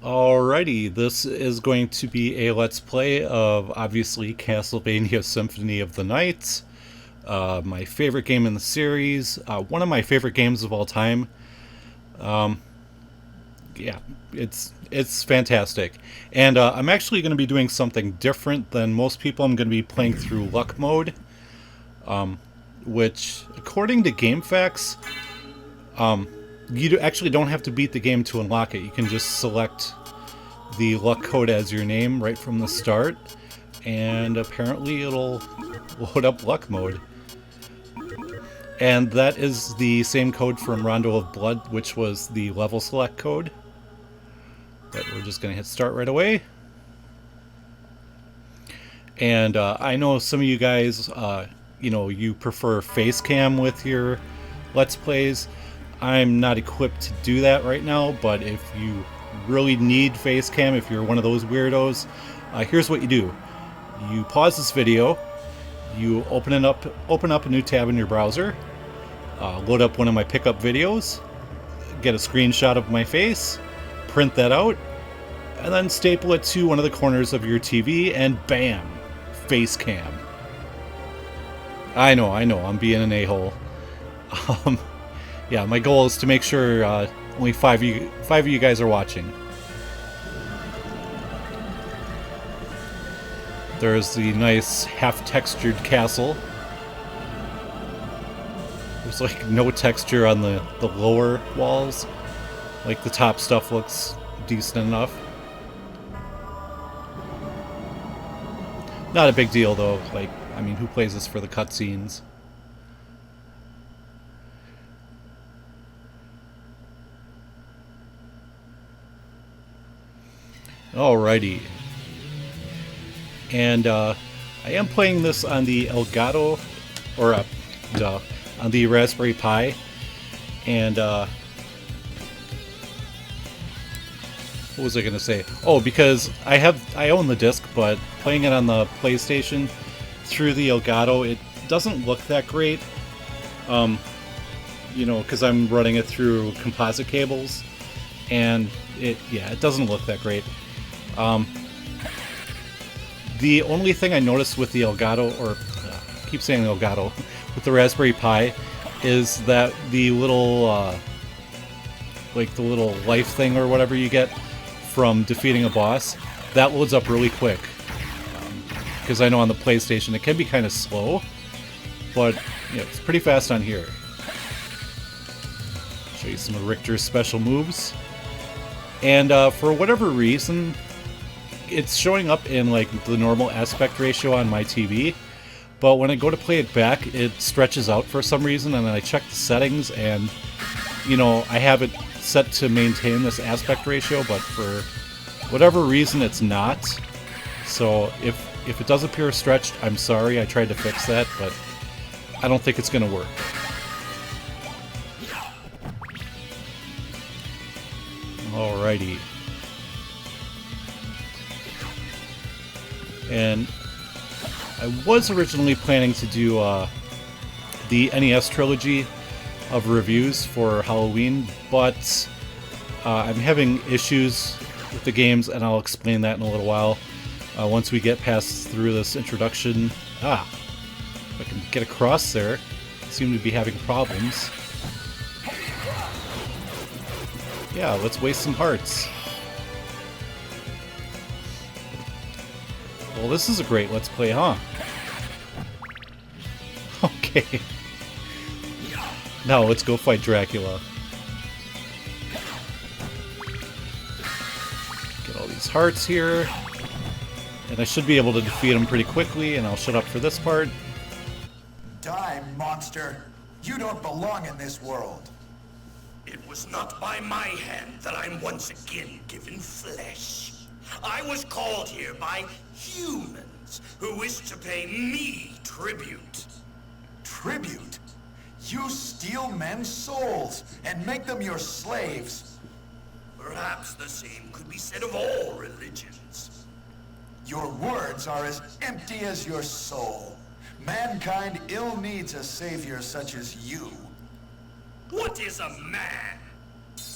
Alrighty, this is going to be a Let's Play of, obviously, Castlevania Symphony of the Night. My favorite game in the series. One of my favorite games of all time. Yeah, it's fantastic. And I'm actually going to be doing something different than most people. I'm going to be playing through luck mode. Which, according to GameFAQs, you actually don't have to beat the game to unlock it. You can just select the luck code as your name right from the start, and apparently it'll load up luck mode. And that is the same code from Rondo of Blood, which was the level select code. But we're just going to hit start right away. And I know some of you guys, you prefer face cam with your Let's Plays. I'm not equipped to do that right now, but if you really need face cam, if you're one of those weirdos, here's what you do. You pause this video, you open up a new tab in your browser, load up one of my pickup videos, get a screenshot of my face, print that out, and then staple it to one of the corners of your TV, and bam, face cam. I know, I'm being an a-hole. Yeah, my goal is to make sure only five of you guys are watching. There's the nice half-textured castle. There's like no texture on the lower walls. Like the top stuff looks decent enough. Not a big deal though. Like, I mean, who plays this for the cutscenes? Alrighty. And I am playing this on the Elgato, or on the Raspberry Pi. And what was I going to say? Oh, because I own the disc, but playing it on the PlayStation through the Elgato, it doesn't look that great. Because I'm running it through composite cables, and it doesn't look that great. The only thing I noticed with the Elgato, or I keep saying Elgato, with the Raspberry Pi, is that the little, the little life thing or whatever you get from defeating a boss, that loads up really quick. Because I know on the PlayStation it can be kind of slow, but it's pretty fast on here. Show you some of Richter's special moves. And for whatever reason, it's showing up in like the normal aspect ratio on my TV, but when I go to play it back, it stretches out for some reason, and then I check the settings, and I have it set to maintain this aspect ratio, but for whatever reason it's not. So if it does appear stretched, I'm sorry, I tried to fix that, but I don't think it's gonna work. Alrighty. And I was originally planning to do the NES trilogy of reviews for Halloween, but I'm having issues with the games, and I'll explain that in a little while. Once we get past through this introduction. If I can get across there. I seem to be having problems. Yeah, let's waste some hearts. Well, this is a great Let's Play, huh? Okay. Now, let's go fight Dracula. Get all these hearts here. And I should be able to defeat him pretty quickly, and I'll shut up for this part. Die, monster! You don't belong in this world! It was not by my hand that I'm once again given flesh. I was called here by humans who wish to pay me tribute. Tribute? You steal men's souls and make them your slaves. Perhaps the same could be said of all religions. Your words are as empty as your soul. Mankind ill needs a savior such as you. What is a man?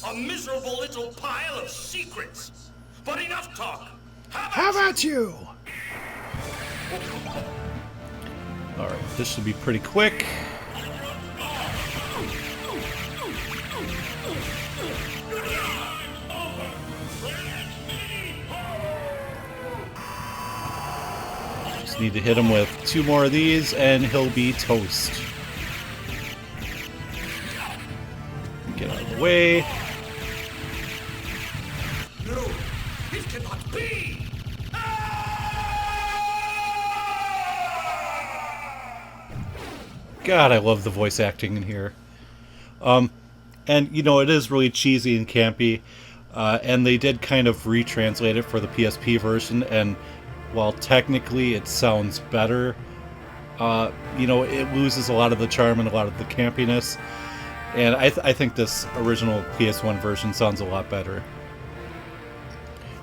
A miserable little pile of secrets. But enough talk. How about you? Alright, this should be pretty quick. Just need to hit him with 2 more of these and he'll be toast. Get out of the way. No, this cannot be. God, I love the voice acting in here. And, you know, it is really cheesy and campy. And they did kind of retranslate it for the PSP version. And while technically it sounds better, you know, it loses a lot of the charm and a lot of the campiness. And I think this original PS1 version sounds a lot better.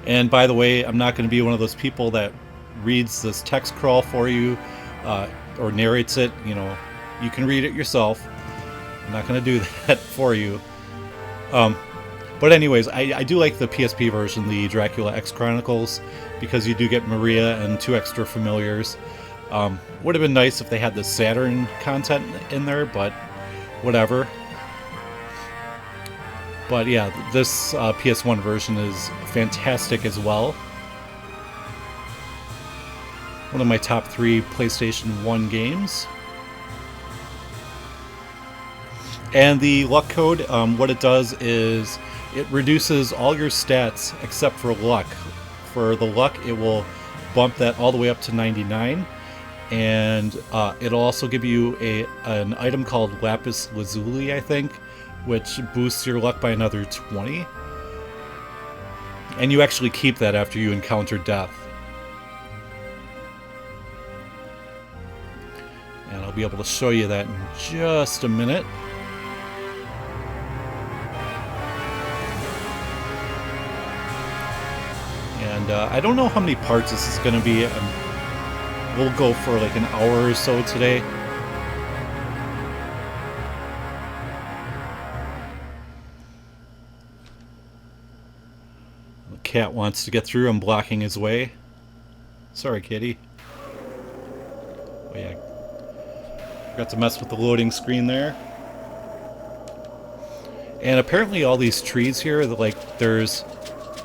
And by the way, I'm not going to be one of those people that reads this text crawl for you or narrates it. You know, you can read it yourself. I'm not going to do that for you. But anyways, I do like the PSP version, the Dracula X Chronicles, because you do get Maria and 2 extra familiars. Would have been nice if they had the Saturn content in there, but whatever. But yeah, this PS1 version is fantastic as well. One of my top 3 PlayStation 1 games. And the luck code, what it does is it reduces all your stats except for luck. For the luck, it will bump that all the way up to 99. And it'll also give you an item called Lapis Lazuli, I think, which boosts your luck by another 20. And you actually keep that after you encounter death. And I'll be able to show you that in just a minute. And I don't know how many parts this is going to be. We'll go for like an hour or so today. The cat wants to get through. I'm blocking his way. Sorry, kitty. Oh yeah, forgot to mess with the loading screen there. And apparently all these trees here, like there's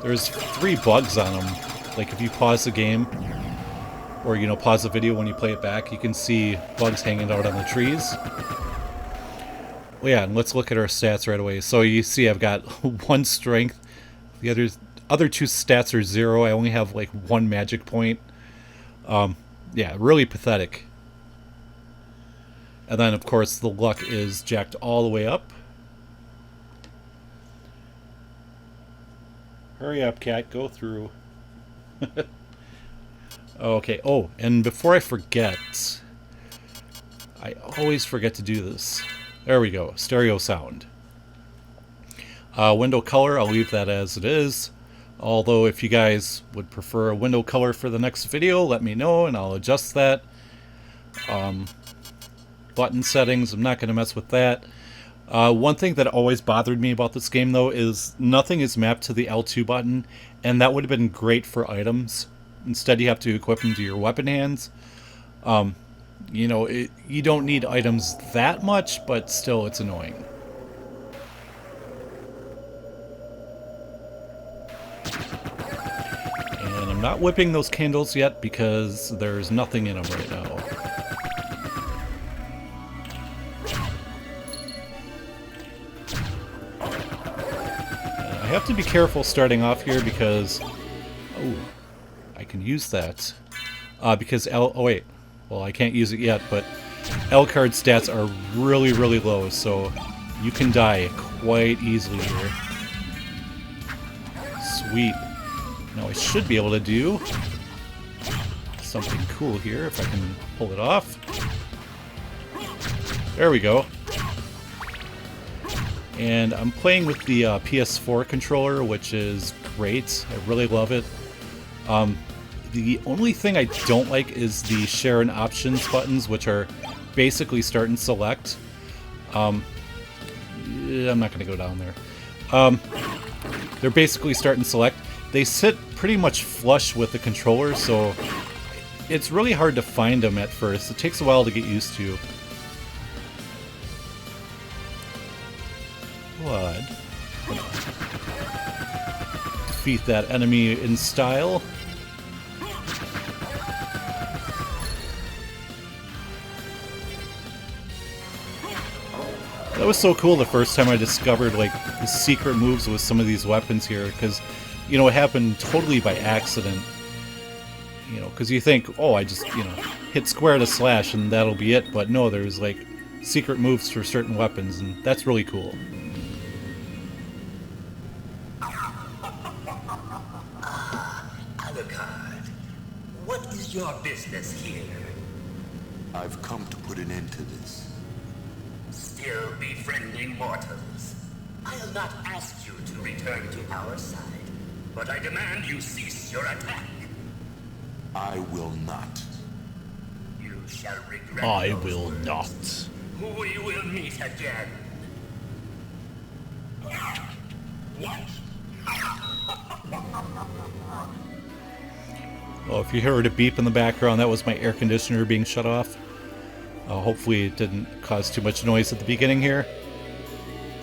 3 bugs on them. Like if you pause the game, or you know, pause the video when you play it back, you can see bugs hanging out on the trees. Well, yeah, and let's look at our stats right away. So you see I've got 1 strength. The other 2 stats are 0. I only have like 1 magic point. Yeah, really pathetic. And then of course the luck is jacked all the way up. Hurry up, cat, go through. Okay, oh, and before I forget, I always forget to do this. There we go, stereo sound. Window color, I'll leave that as it is. Although if you guys would prefer a window color for the next video, let me know and I'll adjust that. Button settings, I'm not going to mess with that. One thing that always bothered me about this game, though, is nothing is mapped to the L2 button, and that would have been great for items. Instead, you have to equip them to your weapon hands. You know, you don't need items that much, but still, it's annoying. And I'm not whipping those candles yet because there's nothing in them right now. I have to be careful starting off here because, oh, I can use that because oh wait, well I can't use it yet, but L card stats are really low, so you can die quite easily here. Sweet. Now I should be able to do something cool here if I can pull it off. There we go. And I'm playing with the PS4 controller, which is great. I really love it. The only thing I don't like is the share and options buttons, which are basically start and select. I'm not going to go down there. They're basically start and select. they sit pretty much flush with the controller, so it's really hard to find them at first. It takes a while to get used to. Blood. Defeat that enemy in style. That was so cool the first time I discovered like the secret moves with some of these weapons here, because you know it happened totally by accident. You know, because you think, oh, I just hit square to slash and that'll be it, but no, there's like secret moves for certain weapons, and that's really cool. Alucard, what is your business here? I've come to put an end to this. Still befriending mortals. I'll not ask you to return to our side, but I demand you cease your attack. I will not. You shall regret I those will words. not. We will meet again. What? Oh, if you heard a beep in the background, that was my air conditioner being shut off. Hopefully it didn't cause too much noise at the beginning here.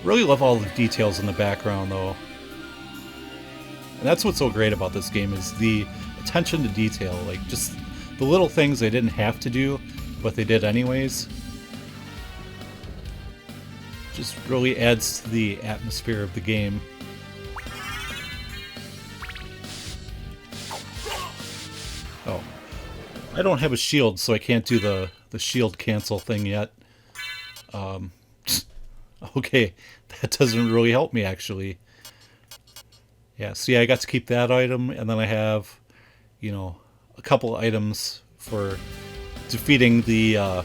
Really love all the details in the background, though. And that's what's so great about this game, is the attention to detail. Like, just the little things they didn't have to do, but they did anyways. Just really adds to the atmosphere of the game. Oh. I don't have a shield, so I can't do the shield cancel thing yet. Okay, that doesn't really help me, actually. Yeah, see, I got to keep that item, and then I have, you know, a couple items for defeating the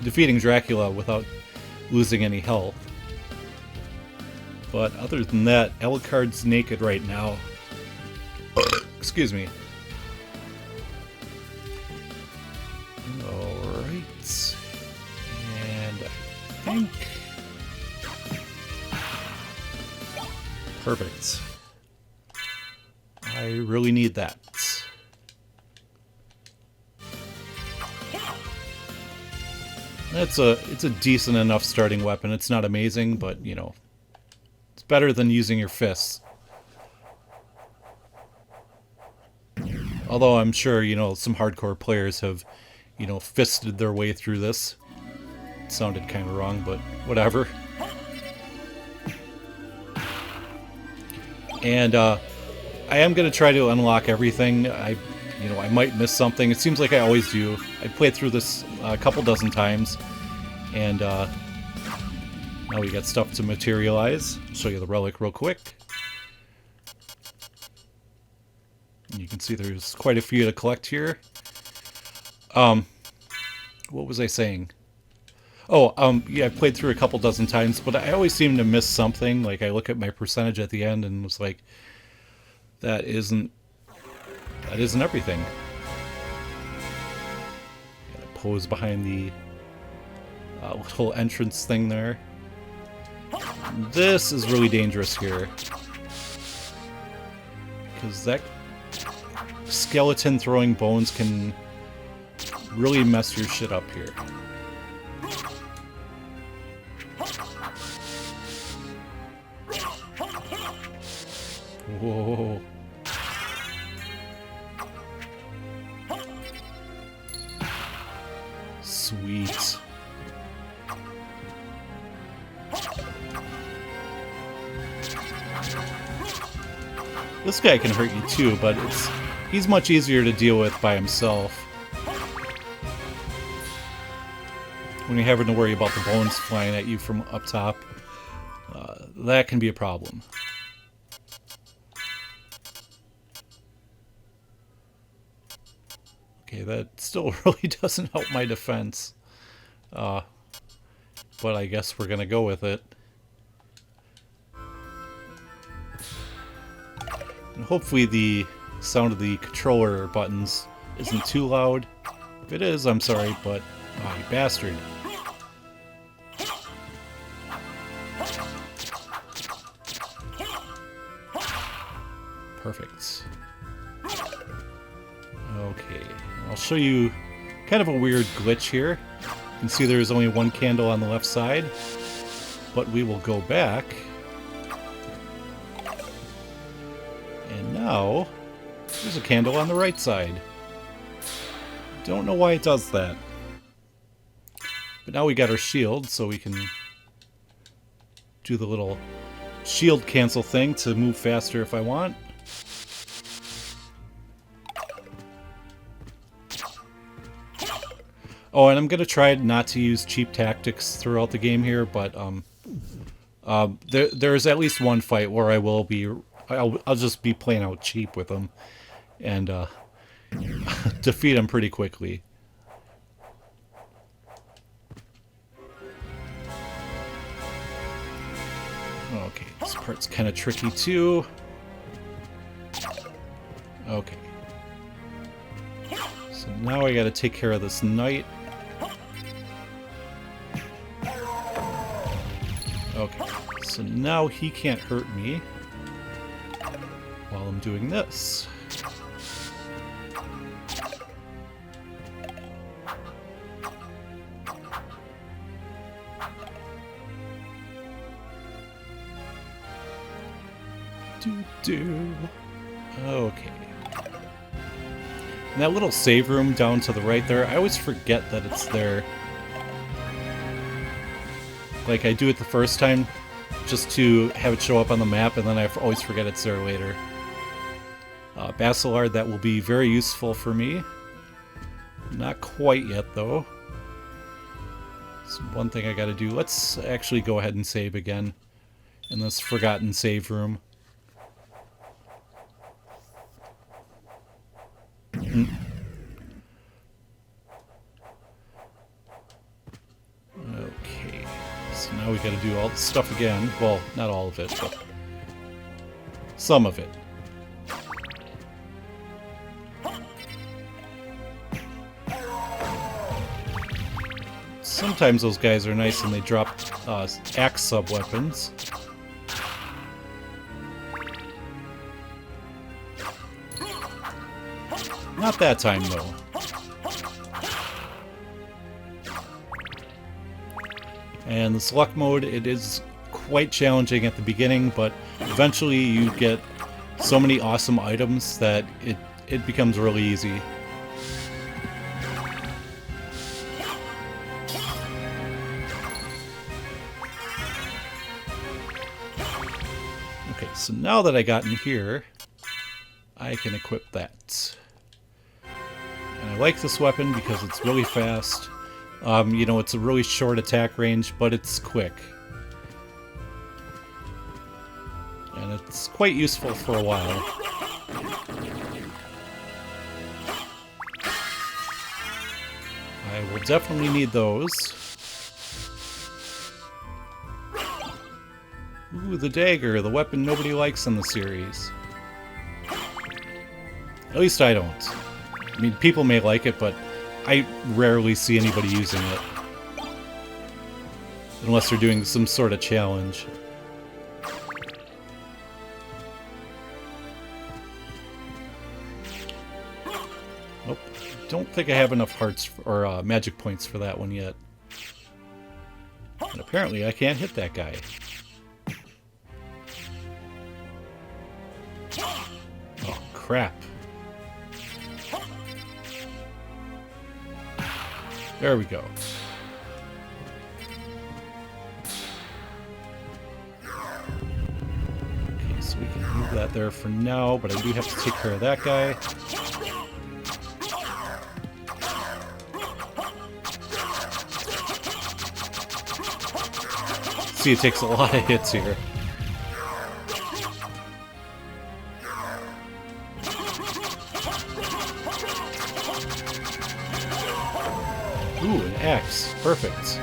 defeating Dracula without losing any health. But other than that, Alucard's naked right now. Excuse me. Alright. And I think... Perfect. I really need that. It's a decent enough starting weapon. It's not amazing, but you know, it's better than using your fists. Although I'm sure, you know, some hardcore players have, you know, fisted their way through this. It sounded kind of wrong, but whatever. And I am going to try to unlock everything. I might miss something. It seems like I always do. I played through this a couple dozen times, and now we got stuff to materialize. I'll show you the relic real quick. And you can see there's quite a few to collect here. What was I saying? Oh, yeah, I played through a couple dozen times, but I always seem to miss something. Like, I look at my percentage at the end and was like, that isn't everything. Gotta pose behind the little entrance thing there. This is really dangerous here, because that skeleton throwing bones can really mess your shit up here. Whoa. Sweet. This guy can hurt you too, but he's much easier to deal with by himself. When you're having to worry about the bones flying at you from up top, that can be a problem. Okay, that still really doesn't help my defense. But I guess we're gonna go with it. And hopefully the sound of the controller buttons isn't too loud. If it is, I'm sorry, but... oh, you bastard. Perfect. Okay, I'll show you kind of a weird glitch here. You can see there's only one candle on the left side, but we will go back. And now, there's a candle on the right side. Don't know why it does that. But now we got our shield, so we can do the little shield cancel thing to move faster if I want. Oh, and I'm going to try not to use cheap tactics throughout the game here, but there's at least one fight where I will be... I'll just be playing out cheap with them and defeat them pretty quickly. Okay, this part's kind of tricky too. Okay. So now I gotta take care of this knight. Okay, so now he can't hurt me while I'm doing this. Okay. And that little save room down to the right there, I always forget that it's there. Like, I do it the first time just to have it show up on the map, and then I always forget it's there later. Basilard, that will be very useful for me. Not quite yet, though. So one thing I gotta do. Let's actually go ahead and save again in this forgotten save room. Okay, so now we gotta do all the stuff again. Well, not all of it, but some of it. Sometimes those guys are nice and they drop axe sub-weapons. Not that time, though. And the select mode, it is quite challenging at the beginning, but eventually you get so many awesome items that it becomes really easy. Okay, so now that I got in here, I can equip that. And I like this weapon because it's really fast. You know, it's a really short attack range, but it's quick. And it's quite useful for a while. I will definitely need those. Ooh, the dagger, the weapon nobody likes in the series. At least I don't. I mean, people may like it, but I rarely see anybody using it. Unless they're doing some sort of challenge. Nope. Don't think I have enough hearts or magic points for that one yet. And apparently I can't hit that guy. Oh, crap. There we go. Okay, so we can move that there for now, but I do have to take care of that guy. See, it takes a lot of hits here. Ooh, an axe. Perfect.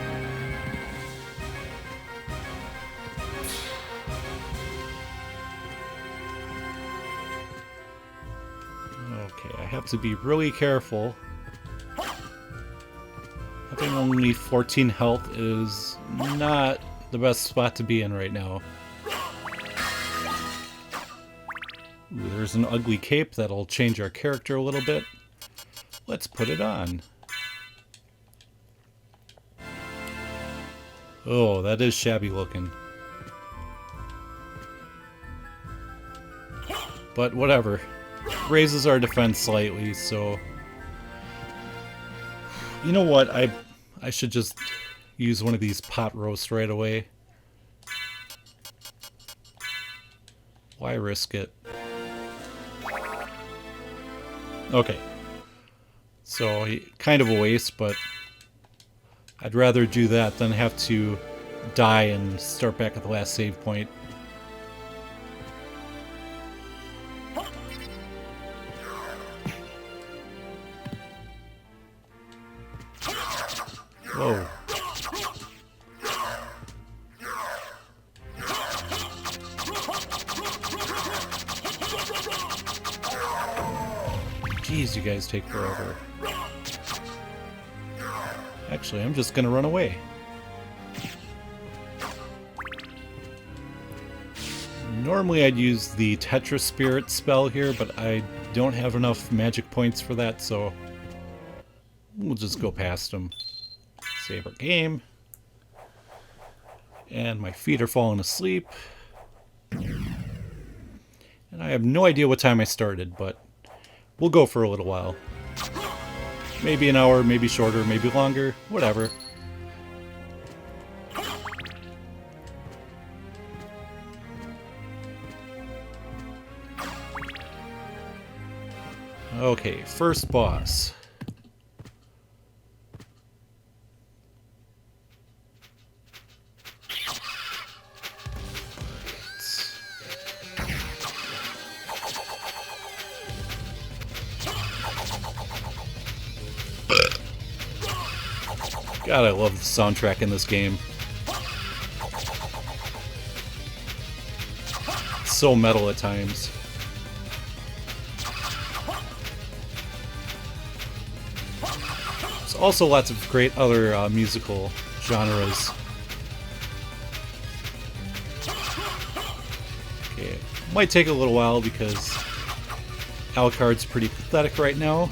Okay, I have to be really careful. Having only 14 health is not the best spot to be in right now. Ooh, there's an ugly cape that'll change our character a little bit. Let's put it on. Oh, that is shabby looking. But whatever. Raises our defense slightly, so... You know what? I should just use one of these pot roast right away. Why risk it? Okay. So, kind of a waste, but I'd rather do that than have to die and start back at the last save point. Whoa. Jeez, you guys take forever. Actually, I'm just gonna run away. Normally I'd use the Tetra Spirit spell here, but I don't have enough magic points for that, so we'll just go past them. Save our game. And my feet are falling asleep. And I have no idea what time I started, but we'll go for a little while. Maybe an hour, maybe shorter, maybe longer, whatever. Okay, first boss. God, I love the soundtrack in this game. It's so metal at times. There's also lots of great other musical genres. Okay, it might take a little while because Alucard's pretty pathetic right now.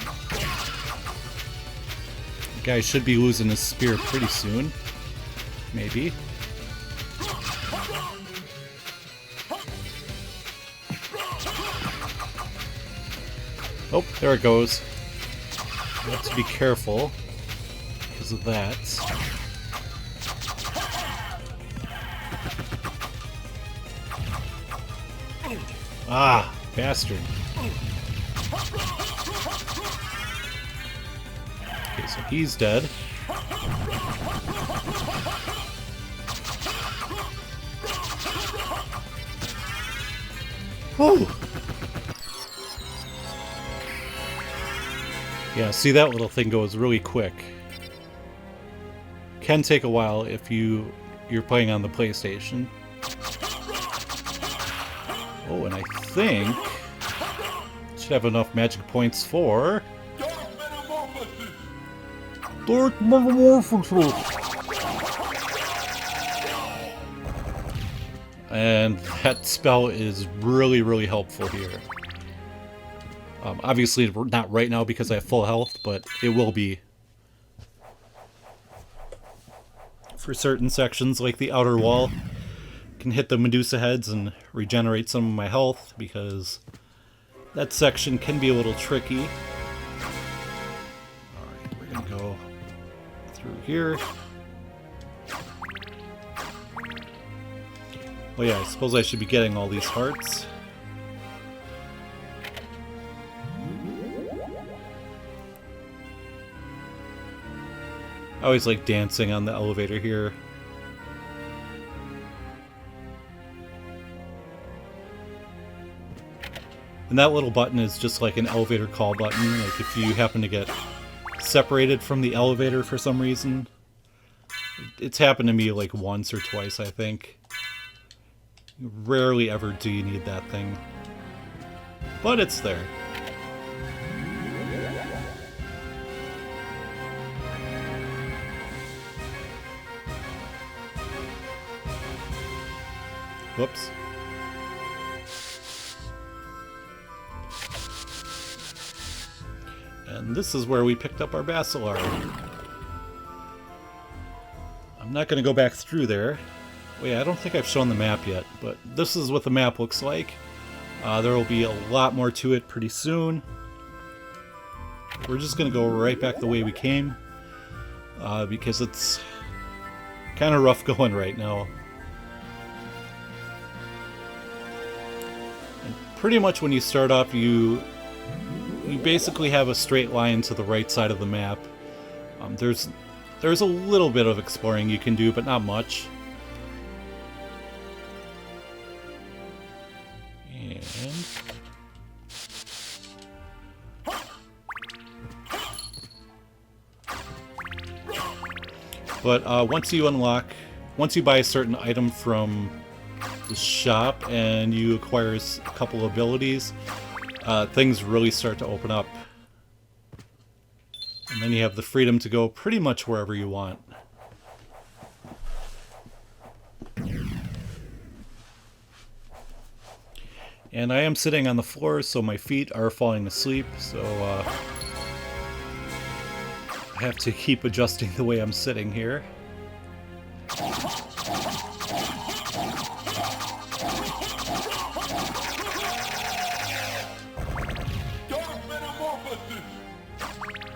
The guy should be losing his spear pretty soon. Maybe. Oh, there it goes. You have to be careful because of that. Ah, bastard. Okay, so he's dead. Whew. Yeah, see, that little thing goes really quick. Can take a while if you're playing on the PlayStation. Oh, and I think should have enough magic points for Dark Metamorphosis. And that spell is really, really helpful here. Obviously, not right now because I have full health, but it will be for certain sections, like the outer wall. Can hit the Medusa heads and regenerate some of my health because that section can be a little tricky. Alright, we're gonna go through here. Oh yeah, I suppose I should be getting all these hearts. I always like dancing on the elevator here. And that little button is just like an elevator call button. Like if you happen to get separated from the elevator for some reason. It's happened to me like once or twice, I think. Rarely ever do you need that thing. But it's there. Whoops. And this is where we picked up our Basilar. I'm not going to go back through there. Wait, I don't think I've shown the map yet, but this is what the map looks like. There will be a lot more to it pretty soon. We're just going to go right back the way we came, because it's kind of rough going right now. And pretty much when you start off, you basically have a straight line to the right side of the map. There's a little bit of exploring you can do, but not much. And but once you buy a certain item from the shop and you acquire a couple abilities, things really start to open up. And then you have the freedom to go pretty much wherever you want. And I am sitting on the floor, so my feet are falling asleep, so I have to keep adjusting the way I'm sitting here.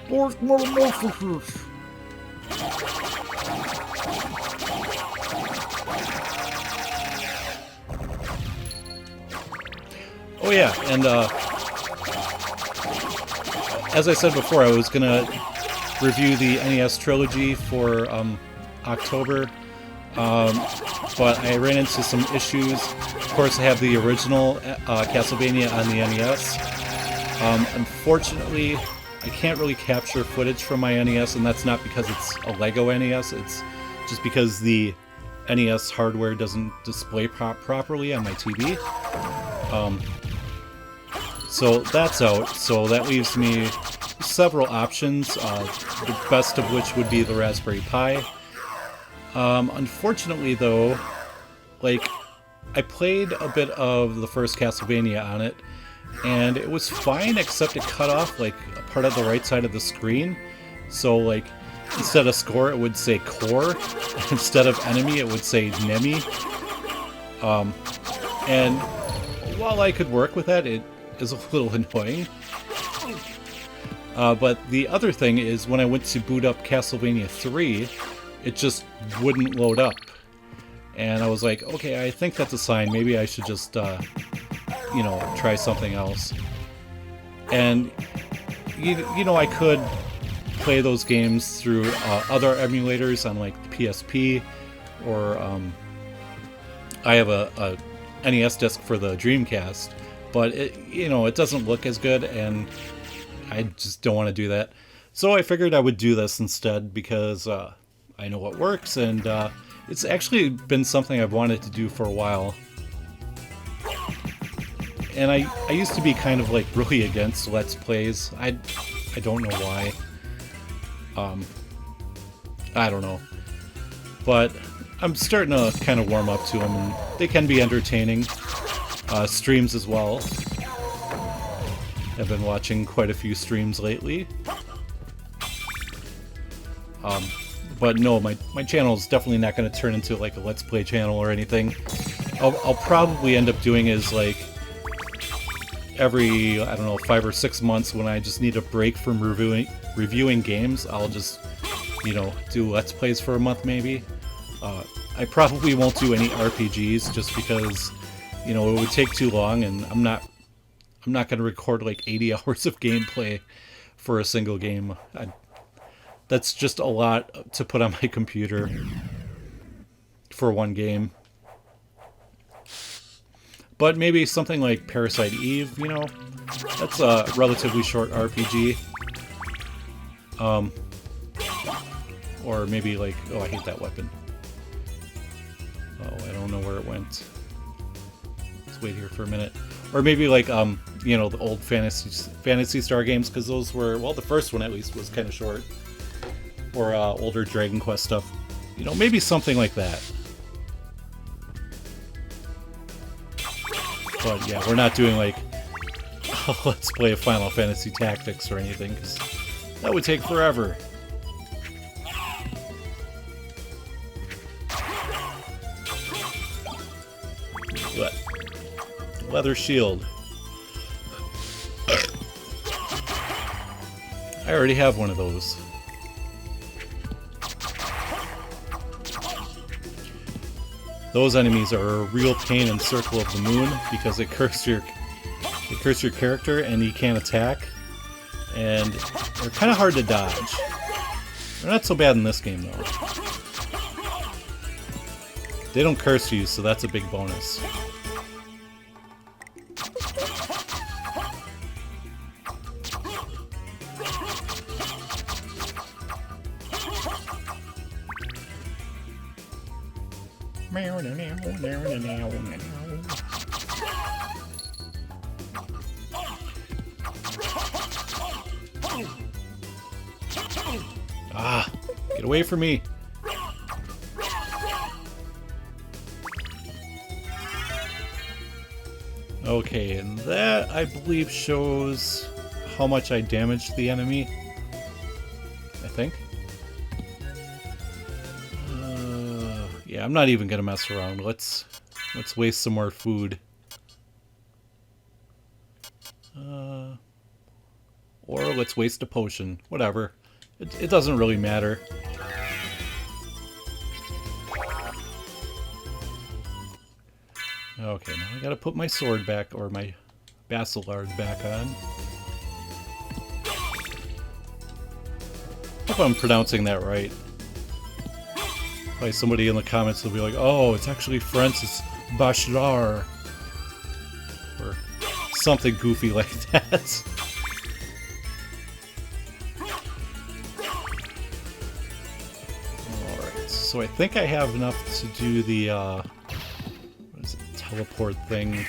Dark Metamorphosis! Oh yeah, and as I said before, I was gonna review the NES trilogy for October, but I ran into some issues. Of course, I have the original Castlevania on the NES. Unfortunately, I can't really capture footage from my NES, and that's not because it's a Lego NES, it's just because the NES hardware doesn't display properly on my TV. So that's out, so that leaves me several options, the best of which would be the Raspberry Pi. Unfortunately though, like, I played a bit of the first Castlevania on it, and it was fine except it cut off like a part of the right side of the screen. So like, instead of score it would say core, instead of enemy it would say nemi. And while I could work with that, it is a little annoying. But the other thing is, when I went to boot up Castlevania 3, it just wouldn't load up. And I was like, okay, I think that's a sign. Maybe I should just, you know, try something else. And, you know, I could play those games through other emulators on, like, the PSP, or I have a NES disc for the Dreamcast. But, you know, it doesn't look as good, and I just don't want to do that. So I figured I would do this instead, because I know what works, and it's actually been something I've wanted to do for a while. And I used to be kind of like really against Let's Plays. I don't know why. I don't know. But I'm starting to kind of warm up to them, and they can be entertaining. Streams as well. I've been watching quite a few streams lately. But no, my channel is definitely not going to turn into like a Let's Play channel or anything. I'll probably end up doing is like every, I don't know, 5 or 6 months when I just need a break from reviewing games, I'll just, you know, do Let's Plays for a month maybe. I probably won't do any RPGs just because, you know, it would take too long, and I'm not going to record like 80 hours of gameplay for a single game. That's just a lot to put on my computer for one game. But maybe something like Parasite Eve, you know, that's a relatively short RPG. Or maybe like, oh, I hate that weapon. Oh, I don't know where it went. Let's wait here for a minute. Or maybe like, you know, the old Phantasy Star games, because those were, well, the first one at least was kind of short. Or older Dragon Quest stuff. You know, maybe something like that. But yeah, we're not doing like let's play Final Fantasy Tactics or anything, because that would take forever. What? Leather shield. I already have one of those. Those enemies are a real pain in Circle of the Moon because they curse your character and you can't attack. And they're kind of hard to dodge. They're not so bad in this game though. They don't curse you, so that's a big bonus. Ah, get away from me. Okay, and that, I believe, shows how much I damaged the enemy. I think. Yeah, I'm not even gonna mess around. Let's waste some more food. Or let's waste a potion. Whatever. It doesn't really matter. Okay, now I gotta put my sword back, or my Basilard back on. Hope I'm pronouncing that right. Probably somebody in the comments will be like, oh, it's actually Francis Bashar. Or something goofy like that. Alright, so I think I have enough to do the, what is it, teleport thing?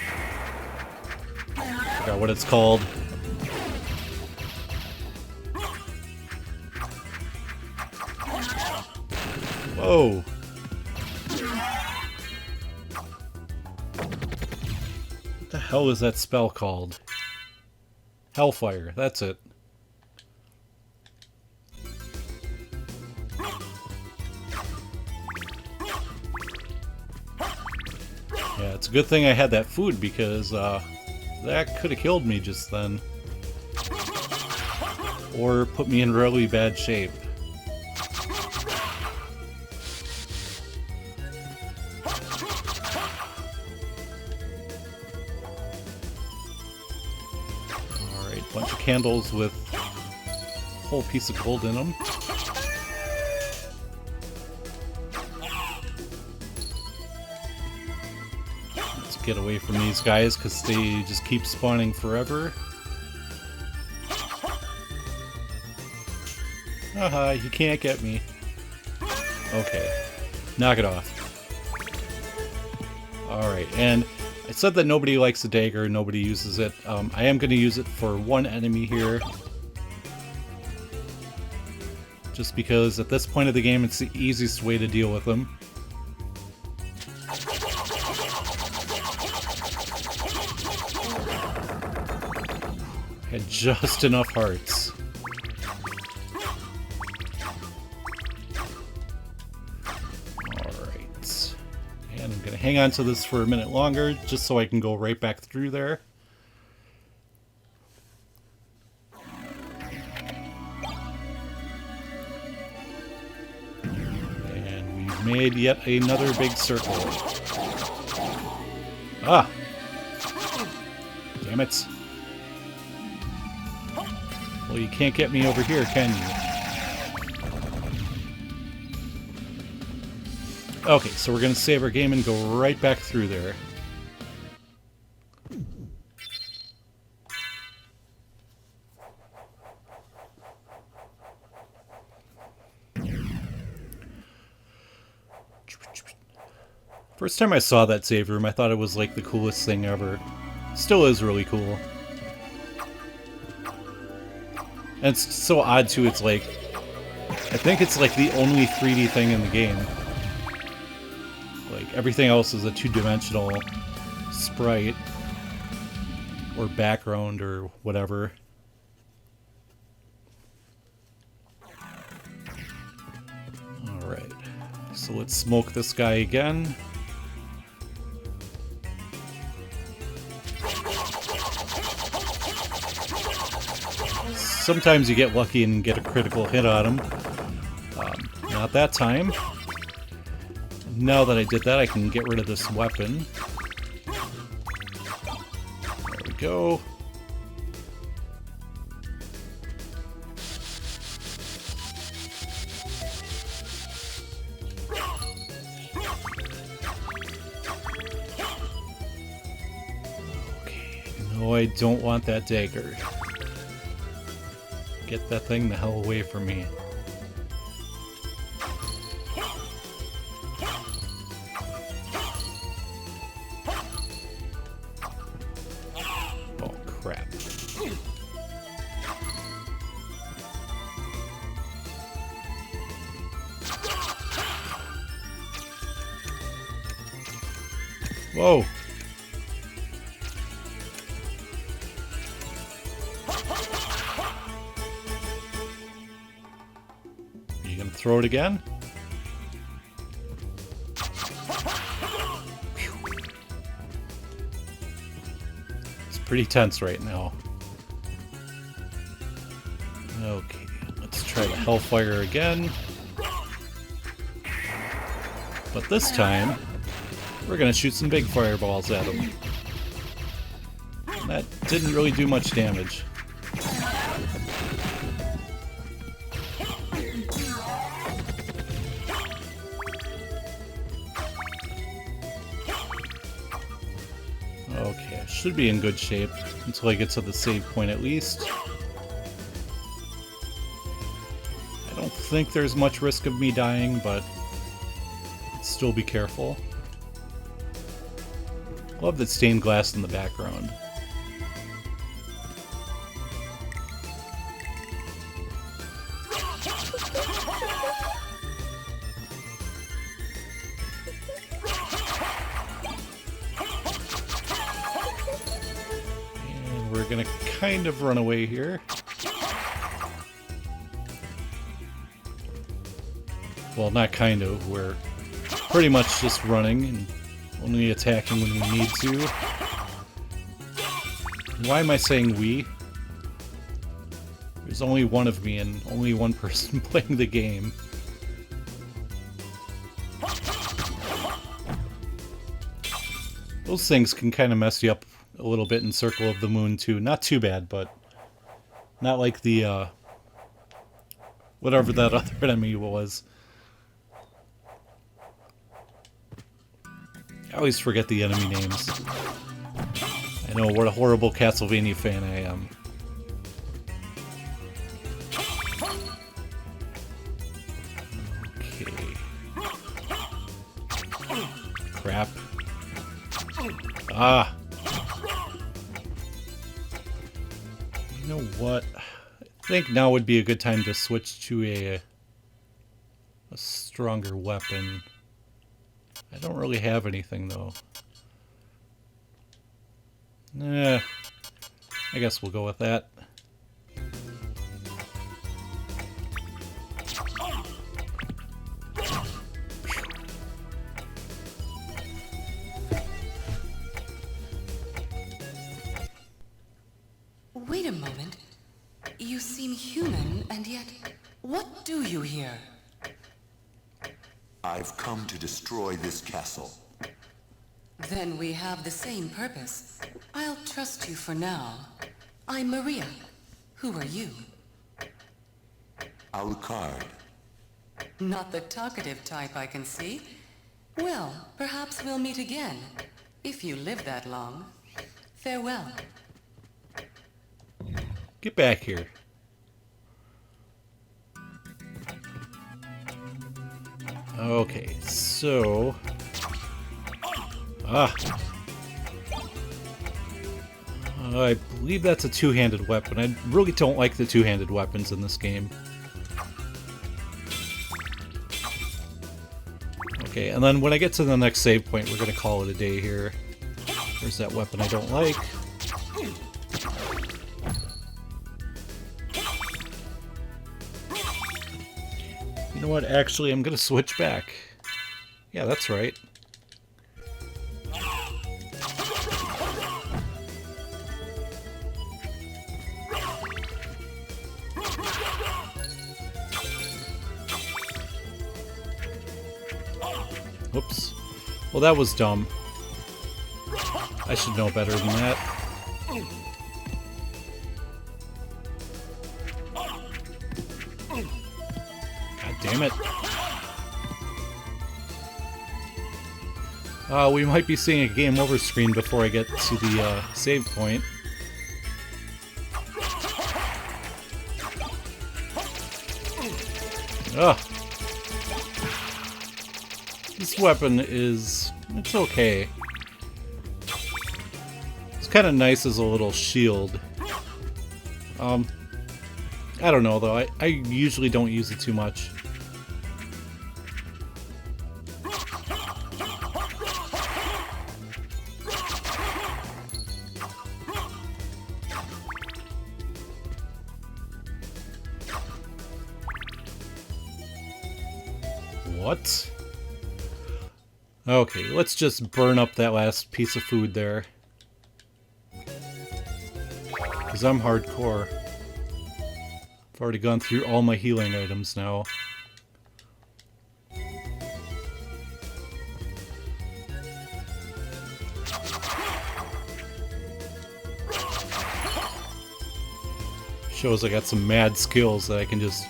I forgot what it's called. Whoa! What the hell is that spell called? Hellfire, that's it. Yeah, it's a good thing I had that food because that could have killed me just then. Or put me in really bad shape. Bunch of candles with a whole piece of gold in them. Let's get away from these guys because they just keep spawning forever. Haha, you can't get me. Okay, knock it off. Alright, and I said that nobody likes the dagger, nobody uses it. I am going to use it for one enemy here. Just because at this point of the game it's the easiest way to deal with them. Had just enough hearts. And I'm going to hang on to this for a minute longer, just so I can go right back through there. And we've made yet another big circle. Ah! Damn it. Well, you can't get me over here, can you? Okay, so we're going to save our game and go right back through there. First time I saw that save room, I thought it was like the coolest thing ever. Still is really cool. And it's so odd too, it's like, I think it's like the only 3D thing in the game. Like, everything else is a two-dimensional sprite. or background or whatever. Alright, so let's smoke this guy again. Sometimes you get lucky and get a critical hit on him. Not that time. Now that I did that, I can get rid of this weapon. There we go. Okay, no, I don't want that dagger. Get that thing the hell away from me. Oh, crap. Whoa. You gonna throw it again? It's pretty tense right now. Okay, let's try the Hellfire again. But this time, we're gonna shoot some big fireballs at him. That didn't really do much damage. Okay, I should be in good shape until I get to the save point at least. I don't think there's much risk of me dying, but still be careful. Love the stained glass in the background. And we're gonna kind of run away here. Well, not kind of, we're pretty much just running and only attacking when we need to. Why am I saying we? There's only one of me and only one person playing the game. Those things can kind of mess you up a little bit in Circle of the Moon too. Not too bad, but not like the whatever that other enemy was. I always forget the enemy names. I know what a horrible Castlevania fan I am. Okay. Crap. Ah! You know what? I think now would be a good time to switch to a stronger weapon. I don't really have anything, though. I guess we'll go with that. Wait a moment. You seem human, and yet, what do you here? I've come to destroy this castle. Then we have the same purpose. I'll trust you for now. I'm Maria. Who are you? Alucard. Not the talkative type, I can see. Well, perhaps we'll meet again, if you live that long. Farewell. Get back here. Okay, so... I believe that's a two-handed weapon. I really don't like the two-handed weapons in this game. Okay, and then when I get to the next save point, we're going to call it a day here. There's that weapon I don't like. know what? Actually, I'm gonna switch back. Yeah, that's right. Oops. Well, that was dumb. I should know better than that. God damn it. We might be seeing a game over screen before I get to the save point. Ugh. This weapon is... it's okay. It's kind of nice as a little shield. I don't know though, I usually don't use it too much. What? Okay, let's just burn up that last piece of food there. Because I'm hardcore. I've already gone through all my healing items now. Shows I got some mad skills that I can just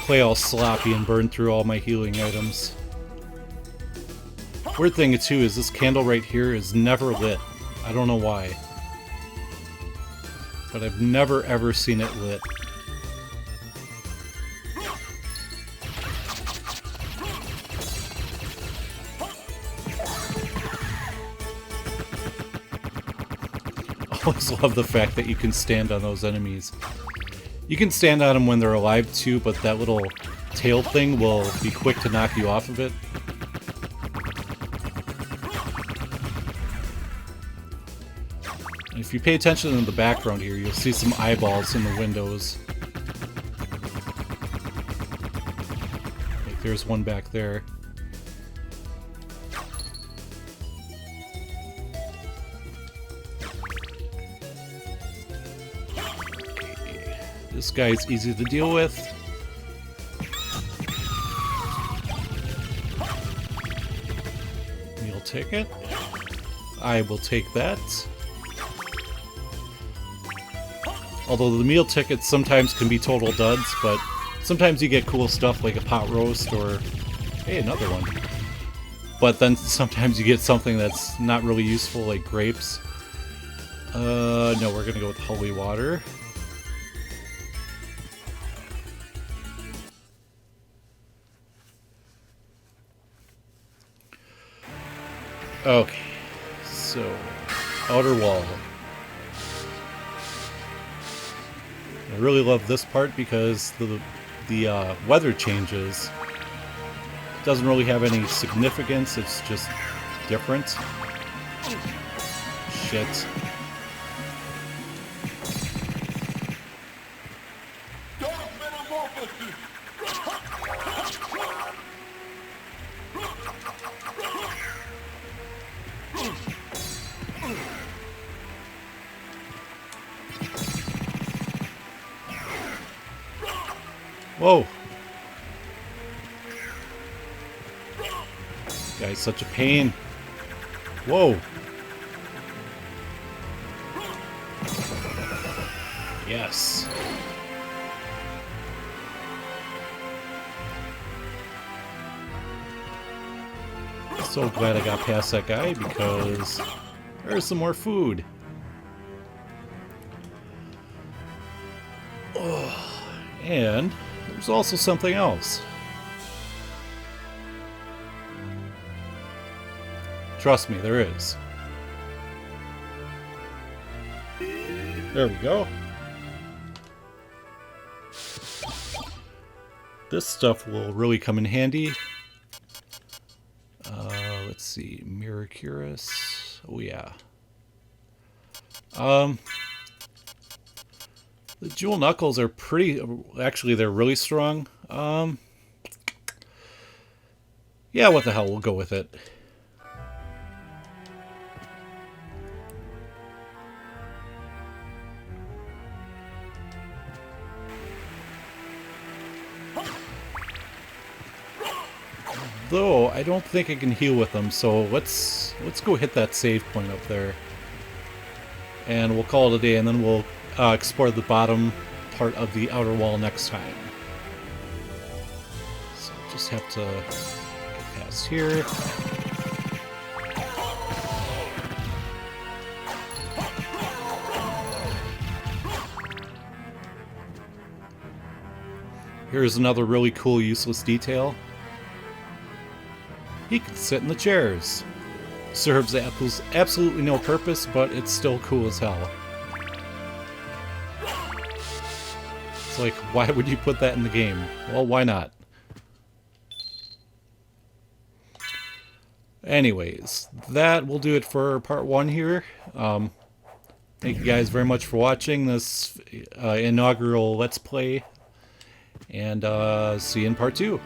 play all sloppy and burn through all my healing items. Weird thing too is this candle right here is never lit. I don't know why. But I've never ever seen it lit. I always love the fact that you can stand on those enemies. You can stand on them when they're alive too, but that little tail thing will be quick to knock you off of it. And if you pay attention in the background here, you'll see some eyeballs in the windows. Like there's one back there. This guy's easy to deal with. Meal ticket. I will take that. Although the meal tickets sometimes can be total duds, but sometimes you get cool stuff like a pot roast or... hey, another one. But then sometimes you get something that's not really useful, like grapes. No, we're gonna go with holy water. Okay, so outer wall. I really love this part because the weather changes. It doesn't really have any significance, it's just different. Shit. Whoa! This guy's such a pain. Whoa! Yes. So glad I got past that guy because there's some more food. Oh, and there's also something else. Trust me, there is. There we go. This stuff will really come in handy. Let's see, Mirror Cuirass. Oh yeah. The jewel knuckles are pretty... actually, they're really strong. Yeah, what the hell, we'll go with it. Though, I don't think I can heal with them, so let's go hit that save point up there. And we'll call it a day, and then we'll explore the bottom part of the outer wall next time. So just have to get past here. Here's another really cool useless detail. He can sit in the chairs. Serves absolutely no purpose, but it's still cool as hell. It's like, why would you put that in the game? Well, why not? Anyways, that will do it for part 1 here. Thank you guys very much for watching this inaugural Let's Play. And see you in part 2.